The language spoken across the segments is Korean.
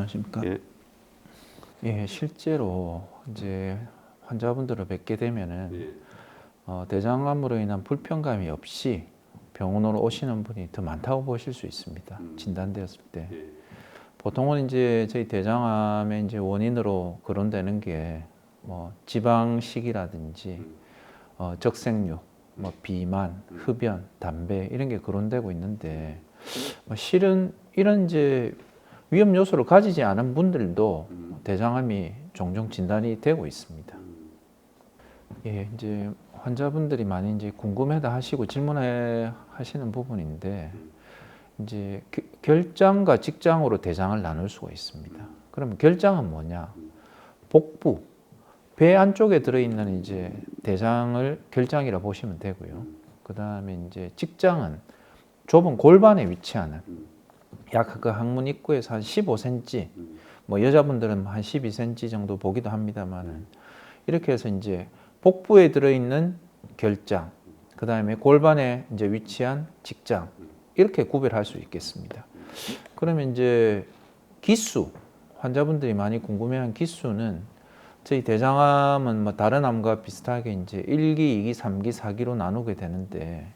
안녕하십니까? 예. 예, 실제로 이제 환자분들을 뵙게 되면은 예. 대장암으로 인한 불편감이 없이 병원으로 오시는 분이 더 많다고 보실 수 있습니다. 진단되었을 때. 예. 보통은 이제 저희 대장암의 이제 원인으로 거론되는 게 뭐 지방식이라든지 적색류, 뭐 비만, 흡연, 담배 이런 게 거론되고 있는데 실은 이런 이제 위험 요소를 가지지 않은 분들도 대장암이 종종 진단이 되고 있습니다. 예, 이제 환자분들이 많이 이제 궁금해다 하시고 질문해 하시는 부분인데 이제 결장과 직장으로 대장을 나눌 수가 있습니다. 그러면 결장은 뭐냐? 복부, 배 안쪽에 들어있는 이제 대장을 결장이라 보시면 되고요. 그 다음에 이제 직장은 좁은 골반에 위치하는 약 그 항문 입구에서 한 15cm, 뭐 여자분들은 한 12cm 정도 보기도 합니다만은 이렇게 해서 이제 복부에 들어있는 결장, 그 다음에 골반에 이제 위치한 직장 이렇게 구별할 수 있겠습니다. 그러면 이제 기수, 환자분들이 많이 궁금해하는 기수는 저희 대장암은 뭐 다른 암과 비슷하게 이제 1기, 2기, 3기, 4기로 나누게 되는데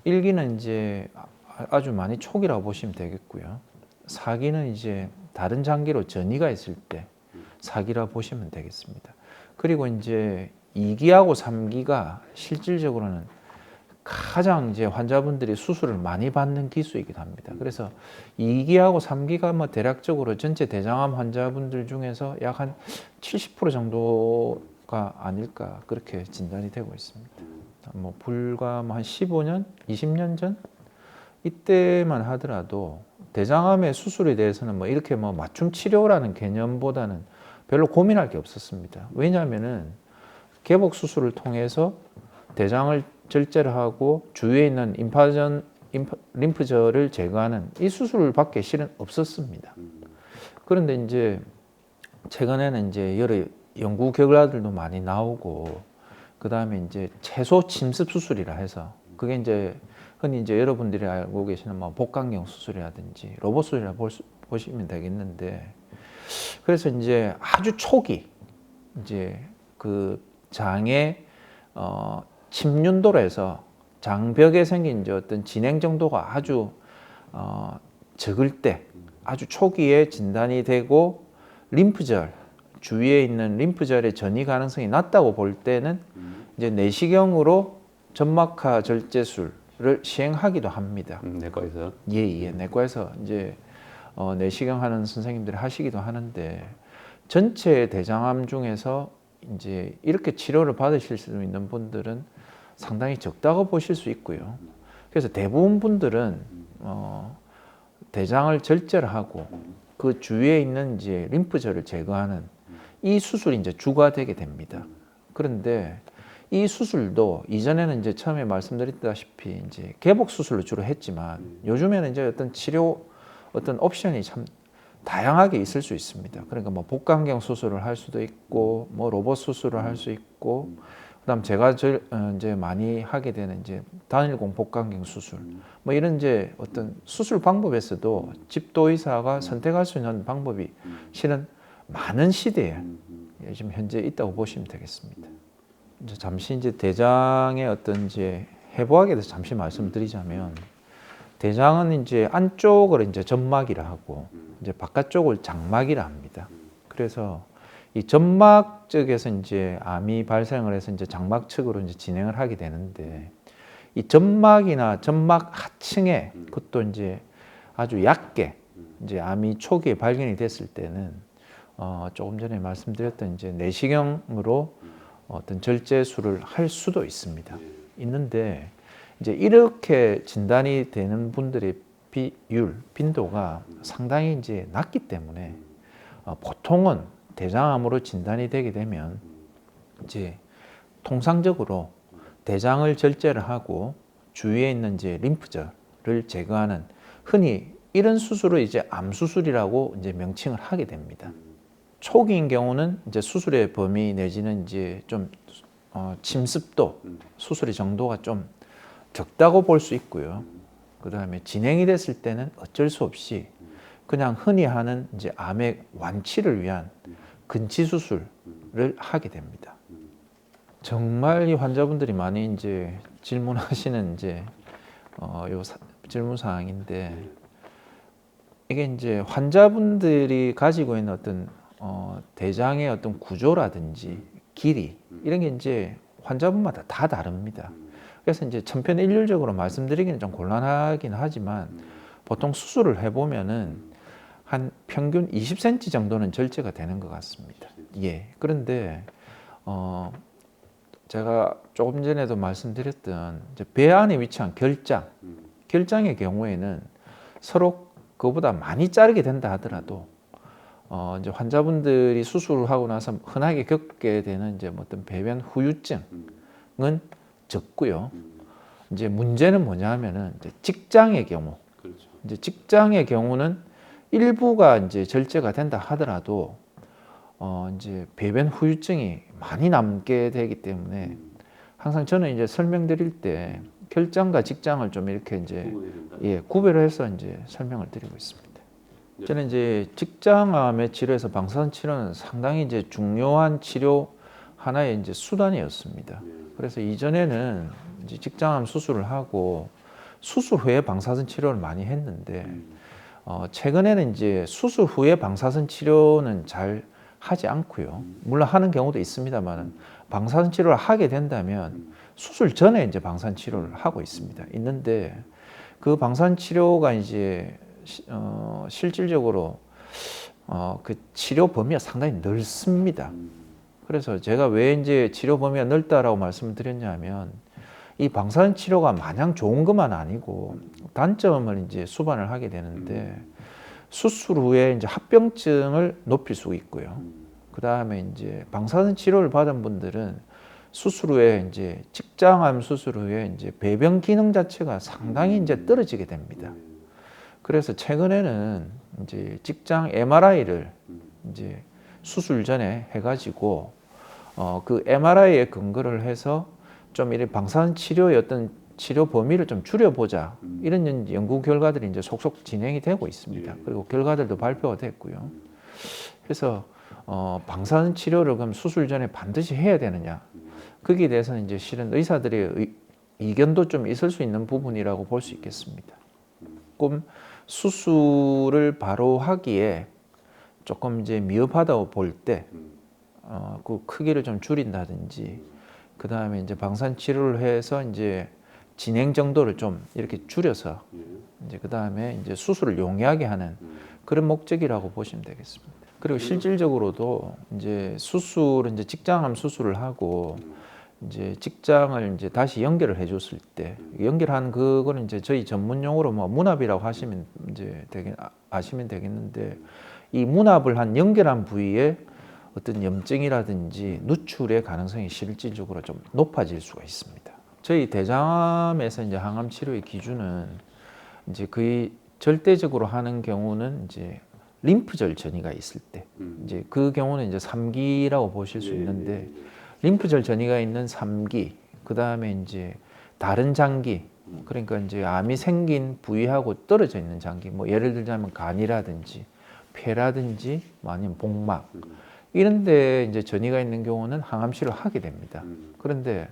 1기는 이제 아주 많이 초기라고 보시면 되겠고요. 4기는 이제 다른 장기로 전이가 있을 때 4기라 보시면 되겠습니다. 그리고 이제 2기하고 3기가 실질적으로는 가장 이제 환자분들이 수술을 많이 받는 기수이기도 합니다. 그래서 2기하고 3기가 뭐 대략적으로 전체 대장암 환자분들 중에서 약 한 70% 정도가 아닐까 그렇게 진단이 되고 있습니다. 뭐 불과 한 15년, 20년 전 이때만 하더라도 대장암의 수술에 대해서는 뭐 이렇게 뭐 맞춤 치료라는 개념보다는 별로 고민할 게 없었습니다. 왜냐하면은 개복 수술을 통해서 대장을 절제를 하고 주위에 있는 림프절을 제거하는 이 수술밖에 실은 없었습니다. 그런데 이제 최근에는 이제 여러 연구 결과들도 많이 나오고 그 다음에 이제 채소 침습 수술이라 해서 그게 이제 흔히 이제 여러분들이 알고 계시는 뭐 복강경 수술이라든지 로봇 수술이라 보시면 되겠는데 그래서 이제 아주 초기 이제 그 장의 침륜도로 해서 장벽에 생긴 이제 어떤 진행 정도가 아주 적을 때 아주 초기에 진단이 되고 림프절 주위에 있는 림프절의 전이 가능성이 낮다고 볼 때는 이제 내시경으로 점막하 절제술을 시행하기도 합니다. 내과에서. 예, 내과에서 이제 내시경 하는 선생님들이 하시기도 하는데 전체 대장암 중에서 이제 이렇게 치료를 받으실 수 있는 분들은 상당히 적다고 보실 수 있고요. 그래서 대부분 분들은 대장을 절제를 하고 그 주위에 있는 이제 림프절을 제거하는 이 수술이 이제 주가 되게 됩니다. 그런데 이 수술도 이전에는 이제 처음에 말씀드렸다시피 이제 개복 수술로 주로 했지만 요즘에는 이제 어떤 치료 어떤 옵션이 참 다양하게 있을 수 있습니다. 그러니까 뭐 복강경 수술을 할 수도 있고 뭐 로봇 수술을 할 수 있고 그다음 제가 이제 많이 하게 되는 이제 단일공 복강경 수술 뭐 이런 이제 어떤 수술 방법에서도 집도 의사가 선택할 수 있는 방법이 실은 많은 시대에 지금 현재 있다고 보시면 되겠습니다. 이제 잠시 이제 대장의 어떤 이제 해부학에 대해서 잠시 말씀드리자면 대장은 이제 안쪽을 이제 점막이라 하고 이제 바깥쪽을 장막이라 합니다. 그래서 이 점막 쪽에서 이제 암이 발생을 해서 이제 장막 측으로 이제 진행을 하게 되는데 이 점막이나 점막 하층에 그것도 이제 아주 얕게 이제 암이 초기에 발견이 됐을 때는 조금 전에 말씀드렸던 이제 내시경으로 어떤 절제술을 할 수도 있습니다. 있는데 이제 이렇게 진단이 되는 분들의 빈도가 상당히 이제 낮기 때문에 보통은 대장암으로 진단이 되게 되면 이제 통상적으로 대장을 절제를 하고 주위에 있는 이제 림프절을 제거하는 흔히 이런 수술을 이제 암 수술이라고 이제 명칭을 하게 됩니다. 초기인 경우는 이제 수술의 범위 내지는 이제 좀 침습도 수술의 정도가 좀 적다고 볼 수 있고요. 그 다음에 진행이 됐을 때는 어쩔 수 없이 그냥 흔히 하는 이제 암의 완치를 위한 근치 수술을 하게 됩니다. 정말 이 환자분들이 많이 이제 질문하시는 이제 질문 사항인데, 이게 이제 환자분들이 가지고 있는 어떤 대장의 어떤 구조라든지 길이, 이런 게 이제 환자분마다 다 다릅니다. 그래서 이제 천편일률적으로 말씀드리기는 좀 곤란하긴 하지만, 보통 수술을 해보면은 한 평균 20cm 정도는 절제가 되는 것 같습니다. 예. 그런데 제가 조금 전에도 말씀드렸던 이제 배 안에 위치한 결장의 경우에는 서로 그보다 많이 자르게 된다 하더라도 이제 환자분들이 수술을 하고 나서 흔하게 겪게 되는 이제 어떤 배변 후유증은 적고요. 이제 문제는 뭐냐면은 이제 직장의 경우, 그렇죠. 이제 직장의 경우는 일부가 이제 절제가 된다 하더라도 이제 배변 후유증이 많이 남게 되기 때문에 항상 저는 이제 설명드릴 때 결장과 직장을 좀 이렇게 이제 구별을 해서 이제 설명을 드리고 있습니다. 저는 이제 직장암의 치료에서 방사선 치료는 상당히 이제 중요한 치료 하나의 이제 수단이었습니다. 그래서 이전에는 이제 직장암 수술을 하고 수술 후에 방사선 치료를 많이 했는데 최근에는 이제 수술 후에 방사선 치료는 잘 하지 않고요. 물론 하는 경우도 있습니다만 방사선 치료를 하게 된다면 수술 전에 이제 방사선 치료를 하고 있는데 그 방사선 치료가 이제 실질적으로 그 치료 범위가 상당히 넓습니다. 그래서 제가 왜 이제 치료 범위가 넓다라고 말씀을 드렸냐면, 이 방사선 치료가 마냥 좋은 것만 아니고 단점을 이제 수반을 하게 되는데, 수술 후에 이제 합병증을 높일 수 있고요. 그 다음에 이제 방사선 치료를 받은 분들은 수술 후에 이제 직장암 수술 후에 이제 배변 기능 자체가 상당히 이제 떨어지게 됩니다. 그래서 최근에는 이제 직장 MRI를 이제 수술 전에 해가지고 그 MRI에 근거를 해서 좀 이런 방사선 치료의 어떤 치료 범위를 좀 줄여보자, 이런 연구 결과들이 이제 속속 진행이 되고 있습니다. 그리고 결과들도 발표가 됐고요. 그래서 방사선 치료를 그럼 수술 전에 반드시 해야 되느냐? 거기에 대해서는 이제 실은 의사들의 이견도 좀 있을 수 있는 부분이라고 볼 수 있겠습니다. 조금 수술을 바로 하기에 조금 이제 미흡하다고 볼 때 그 크기를 좀 줄인다든지, 그 다음에 이제 방사선 치료를 해서 이제 진행 정도를 좀 이렇게 줄여서 이제 그 다음에 이제 수술을 용이하게 하는 그런 목적이라고 보시면 되겠습니다. 그리고 실질적으로도 이제 수술은 이제 직장암 수술을 하고 이제 직장을 이제 다시 연결을 해줬을 때, 연결한 그거는 이제 저희 전문 용어로 뭐 문합이라고 하시면 이제 아시면 되겠는데, 이 문합을 한 연결한 부위에 어떤 염증이라든지 누출의 가능성이 실질적으로 좀 높아질 수가 있습니다. 저희 대장암에서 이제 항암 치료의 기준은 이제 거의 절대적으로 하는 경우는 이제 림프절 전이가 있을 때, 이제 그 경우는 이제 3기라고 보실 수 있는데, 림프절 전이가 있는 3기, 그 다음에 이제 다른 장기, 그러니까 이제 암이 생긴 부위하고 떨어져 있는 장기, 뭐 예를 들자면 간이라든지 폐라든지 뭐 아니면 복막, 이런데 이제 전이가 있는 경우는 항암 치료를 하게 됩니다. 그런데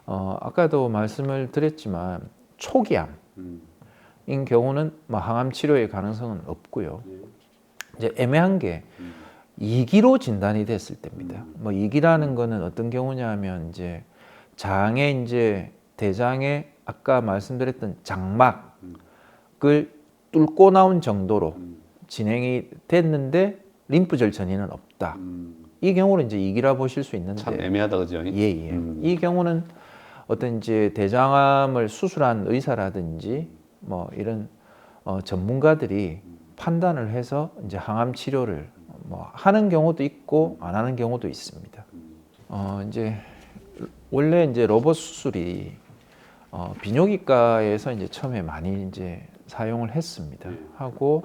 아까도 말씀을 드렸지만 초기암인 경우는 뭐 항암 치료의 가능성은 없고요. 이제 애매한 게 2기로 진단이 됐을 때입니다. 뭐 2기라는 거는 어떤 경우냐면 이제 장에 이제 대장에 아까 말씀드렸던 장막을 뚫고 나온 정도로 진행이 됐는데 림프절 전이는 없다. 이 경우는 이제 2기라 보실 수 있는데, 참 애매하다, 그죠? 예. 이 경우는 어떤 이제 대장암을 수술한 의사라든지 뭐 이런 전문가들이 판단을 해서 이제 항암 치료를 뭐 하는 경우도 있고 안 하는 경우도 있습니다. 이제 원래 이제 로봇 수술이 비뇨기과에서 이제 처음에 많이 이제 사용을 했습니다. 하고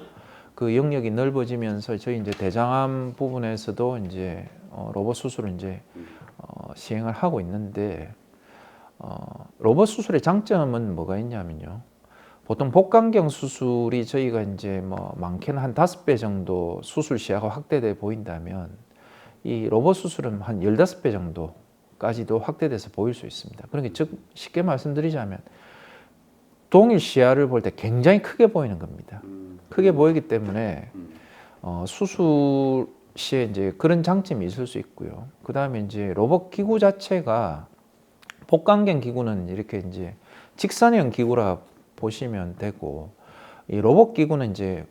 그 영역이 넓어지면서 저희 이제 대장암 부분에서도 이제 로봇 수술을 이제 시행을 하고 있는데, 로봇 수술의 장점은 뭐가 있냐면요. 보통 복강경 수술이 저희가 이제 뭐 많게는 한 5배 정도 수술 시야가 확대돼 보인다면 이 로봇 수술은 한 15배 정도까지도 확대돼서 보일 수 있습니다. 그러니까 즉 쉽게 말씀드리자면 동일 시야를 볼 때 굉장히 크게 보이는 겁니다. 크게 보이기 때문에 수술 시에 이제 그런 장점이 있을 수 있고요. 그 다음에 이제 로봇 기구 자체가 복강경 기구는 이렇게 이제 직선형 기구라 보시면 되고, 이 로봇 기구는 이제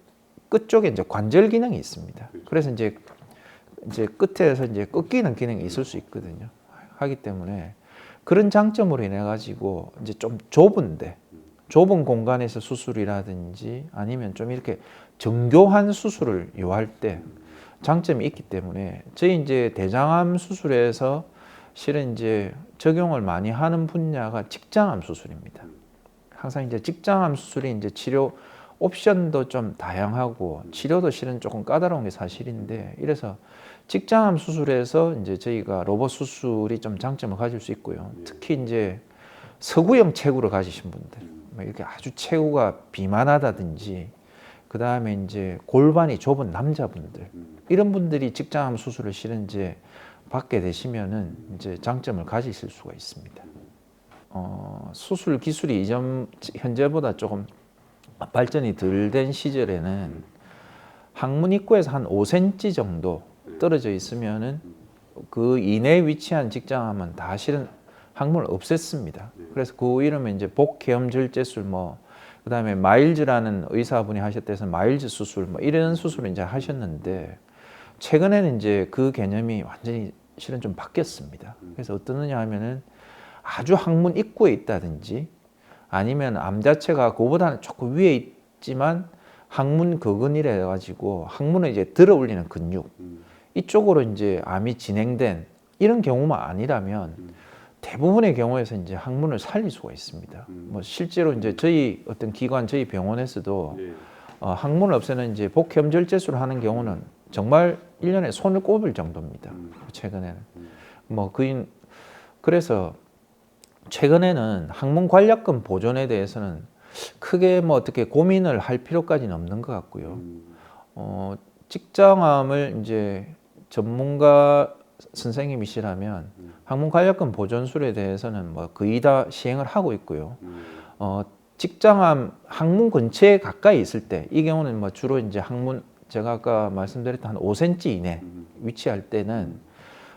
끝쪽에 이제 관절 기능이 있습니다. 그래서 이제 끝에서 이제 꺾이는 기능이 있을 수 있거든요. 하기 때문에 그런 장점으로 인해 가지고 이제 좀 좁은 공간에서 수술이라든지 아니면 좀 이렇게 정교한 수술을 요할 때 장점이 있기 때문에 저희 이제 대장암 수술에서 실은 이제 적용을 많이 하는 분야가 직장암 수술입니다. 항상 이제 직장암 수술이 이제 치료 옵션도 좀 다양하고 치료도 실은 조금 까다로운 게 사실인데, 이래서 직장암 수술에서 이제 저희가 로봇 수술이 좀 장점을 가질 수 있고요. 특히 이제 서구형 체구를 가지신 분들, 이렇게 아주 체구가 비만하다든지, 그 다음에 이제 골반이 좁은 남자분들, 이런 분들이 직장암 수술을 실은 이제 받게 되시면은 이제 장점을 가지실 수가 있습니다. 수술 기술이 현재보다 조금 발전이 덜 된 시절에는 항문 입구에서 한 5cm 정도 떨어져 있으면은 그 이내에 위치한 직장암은 다 실은 항문을 없앴습니다. 그래서 그 이름은 이제 복계엄절제술, 그다음에 마일즈라는 의사분이 하셨대서 마일즈 수술, 이런 수술을 이제 하셨는데, 최근에는 이제 그 개념이 완전히 실은 좀 바뀌었습니다. 그래서 어떠느냐 하면은 아주 항문 입구에 있다든지 아니면 암 자체가 그보다는 조금 위에 있지만 항문 거근이래 가지고 항문을 이제 들어 올리는 근육, 이쪽으로 이제 암이 진행된 이런 경우만 아니라면 대부분의 경우에서 이제 항문을 살릴 수가 있습니다. 실제로 이제 저희 어떤 기관, 저희 병원에서도 항문을 없애는 이제 복혐절제술을 하는 경우는 정말 1년에 손을 꼽을 정도입니다. 최근에는. 그래서 최근에는 항문 관략근 보존에 대해서는 크게 어떻게 고민을 할 필요까지는 없는 것 같고요. 직장암을 이제 전문가 선생님이시라면 항문 관략근 보존술에 대해서는 거의 다 시행을 하고 있고요. 직장암 항문 근처에 가까이 있을 때, 이 경우는 주로 이제 항문, 제가 아까 말씀드렸던 한 5cm 이내 위치할 때는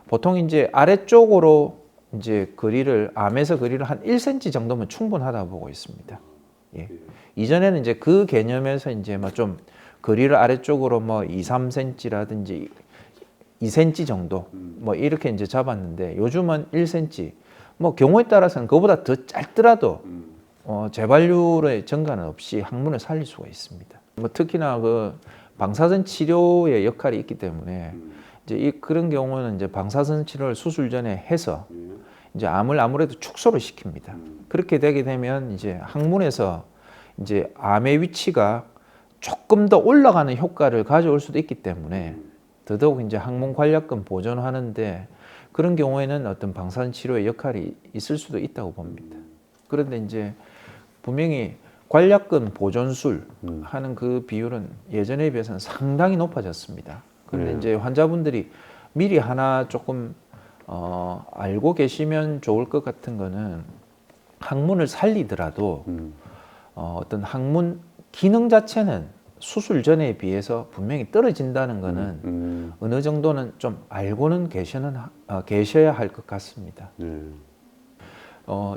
보통 이제 아래쪽으로 이제 암에서 거리를 한 1cm 정도면 충분하다고 보고 있습니다. 예. 이전에는 이제 그 개념에서 이제 좀 거리를 아래쪽으로 2, 3cm라든지 2cm 정도 이렇게 이제 잡았는데, 요즘은 1cm, 경우에 따라서는 그보다 더 짧더라도 재발률의 증가는 없이 항문을 살릴 수가 있습니다. 특히나 그 방사선 치료의 역할이 있기 때문에 이제 그런 경우는 이제 방사선 치료를 수술 전에 해서 이제 암을 아무래도 축소를 시킵니다. 그렇게 되게 되면 이제 항문에서 이제 암의 위치가 조금 더 올라가는 효과를 가져올 수도 있기 때문에 더더욱 이제 항문 관략근 보존하는데 그런 경우에는 어떤 방사선 치료의 역할이 있을 수도 있다고 봅니다. 그런데 이제 분명히 관략근 보존술 하는 그 비율은 예전에 비해서는 상당히 높아졌습니다. 그런데 이제 환자분들이 미리 하나 조금 알고 계시면 좋을 것 같은 거는, 항문을 살리더라도 어떤 항문 기능 자체는 수술 전에 비해서 분명히 떨어진다는 거는 어느 정도는 좀 알고는 계셔야 할 것 같습니다.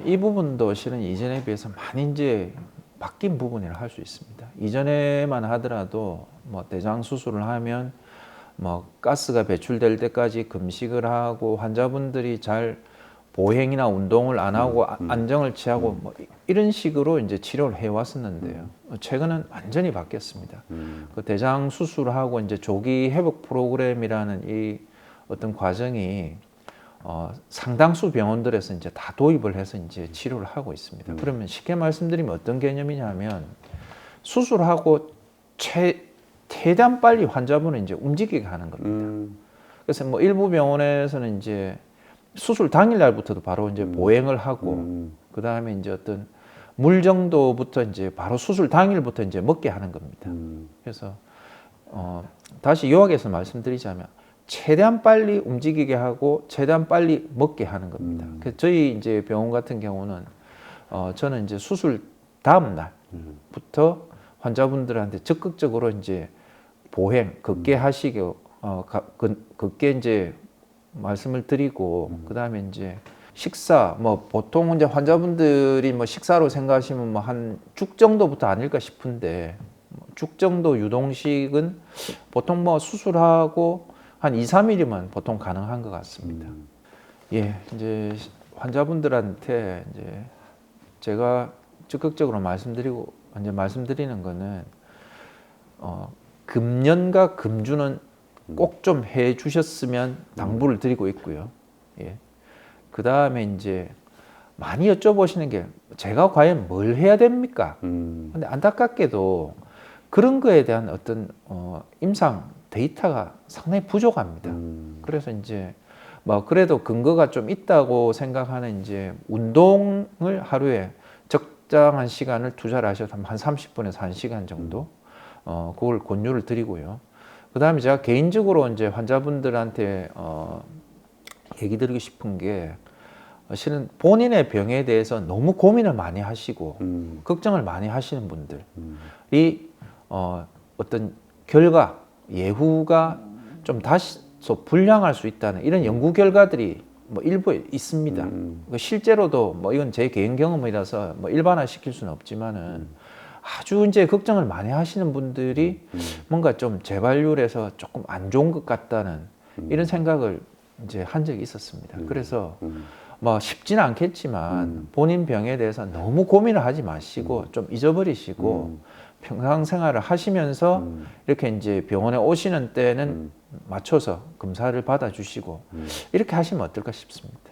이 부분도 실은 이전에 비해서 많이 이제 바뀐 부분이라 할 수 있습니다. 이전에만 하더라도 대장 수술을 하면 가스가 배출될 때까지 금식을 하고 환자분들이 잘 보행이나 운동을 안 하고 안정을 취하고 이런 식으로 이제 치료를 해왔었는데요. 최근은 완전히 바뀌었습니다. 그 대장 수술하고 이제 조기 회복 프로그램이라는 이 어떤 과정이 상당수 병원들에서 이제 다 도입을 해서 이제 치료를 하고 있습니다. 그러면 쉽게 말씀드리면 어떤 개념이냐면, 수술하고 최대한 빨리 환자분을 이제 움직이게 하는 겁니다. 그래서 일부 병원에서는 이제 수술 당일 날부터도 바로 이제 보행을 하고, 그 다음에 이제 어떤 물 정도부터 이제 바로 수술 당일부터 이제 먹게 하는 겁니다. 그래서 다시 요약해서 말씀드리자면 최대한 빨리 움직이게 하고 최대한 빨리 먹게 하는 겁니다. 그래서 저희 이제 병원 같은 경우는 저는 이제 수술 다음 날부터 환자분들한테 적극적으로 이제 보행, 걷게 하시게 걷게 이제 말씀을 드리고 그다음에 이제 식사 뭐 보통 이제 환자분들이 뭐 식사로 생각하시면 뭐 한 죽 정도부터 아닐까 싶은데 죽 정도 유동식은 보통 뭐 수술하고 한 2, 3일이면 보통 가능한 것 같습니다. 예, 이제 환자분들한테 이제 제가 적극적으로 말씀드리는 거는 금연과 금주는 꼭 좀 해 주셨으면 당부를 드리고 있고요. 예. 그 다음에 이제 많이 여쭤보시는 게 제가 과연 뭘 해야 됩니까? 근데 안타깝게도 그런 거에 대한 어떤 임상 데이터가 상당히 부족합니다. 그래서 이제 뭐 그래도 근거가 좀 있다고 생각하는 이제 운동을 하루에 적당한 시간을 투자를 하셔서 한 30분에서 1시간 정도 그걸 권유를 드리고요. 그 다음에 제가 개인적으로 이제 환자분들한테 얘기 드리고 싶은 게 실은 본인의 병에 대해서 너무 고민을 많이 하시고 걱정을 많이 하시는 분들이 어떤 결과, 예후가 좀 다시 불량할 수 있다는 이런 연구 결과들이 뭐 일부에 있습니다. 실제로도 뭐 이건 제 개인 경험이라서 뭐 일반화 시킬 수는 없지만은 아주 이제 걱정을 많이 하시는 분들이 뭔가 좀 재발률에서 조금 안 좋은 것 같다는 이런 생각을 이제 한 적이 있었습니다. 그래서 뭐 쉽지는 않겠지만 본인 병에 대해서 너무 고민을 하지 마시고 좀 잊어버리시고 평상생활을 하시면서 이렇게 이제 병원에 오시는 때는 맞춰서 검사를 받아주시고 이렇게 하시면 어떨까 싶습니다.